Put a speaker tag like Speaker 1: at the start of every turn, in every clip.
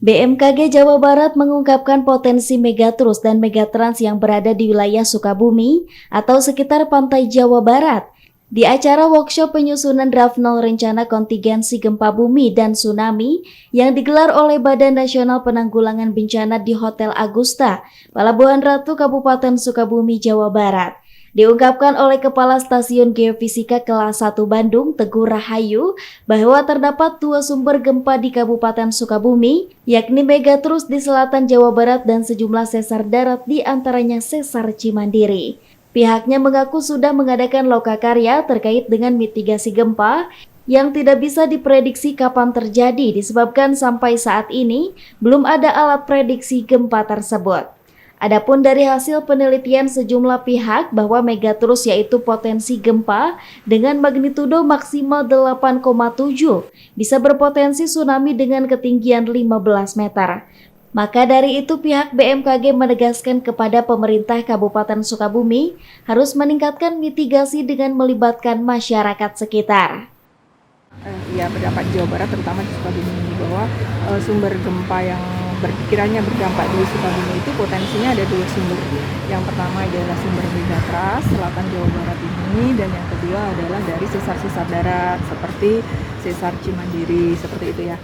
Speaker 1: BMKG Jawa Barat mengungkapkan potensi megatrus dan megatrans yang berada di wilayah Sukabumi atau sekitar pantai Jawa Barat. Di acara workshop penyusunan draft nol rencana kontingensi gempa bumi dan tsunami yang digelar oleh Badan Nasional Penanggulangan Bencana di Hotel Agusta, Pelabuhan Ratu, Kabupaten Sukabumi, Jawa Barat. Diungkapkan oleh Kepala Stasiun Geofisika Kelas 1 Bandung, Teguh Rahayu, bahwa terdapat dua sumber gempa di Kabupaten Sukabumi, yakni megatrus di selatan Jawa Barat dan sejumlah sesar darat di antaranya sesar Cimandiri. Pihaknya mengaku sudah mengadakan lokakarya terkait dengan mitigasi gempa yang tidak bisa diprediksi kapan terjadi disebabkan sampai saat ini belum ada alat prediksi gempa tersebut. Adapun dari hasil penelitian sejumlah pihak bahwa megatrus yaitu potensi gempa dengan magnitudo maksimal 8,7 bisa berpotensi tsunami dengan ketinggian 15 meter. Maka dari itu pihak BMKG menegaskan kepada pemerintah Kabupaten Sukabumi harus meningkatkan mitigasi dengan melibatkan masyarakat sekitar.
Speaker 2: Ya, pendapat Jawa Barat terutama di Sukabumi ini bahwa sumber gempa yang kiranya berdampak di Sukabumi itu potensinya ada dua sumber. Yang pertama adalah sumber megatrust selatan Jawa Barat ini, dan yang kedua adalah dari sesar-sesar darat seperti sesar Cimandiri, seperti itu ya.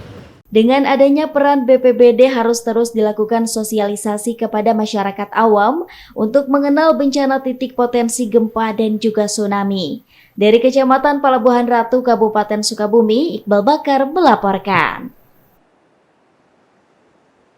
Speaker 1: Dengan adanya peran BPBD harus terus dilakukan sosialisasi kepada masyarakat awam untuk mengenal bencana titik potensi gempa dan juga tsunami. Dari Kecamatan Pelabuhan Ratu, Kabupaten Sukabumi, Iqbal Bakar melaporkan.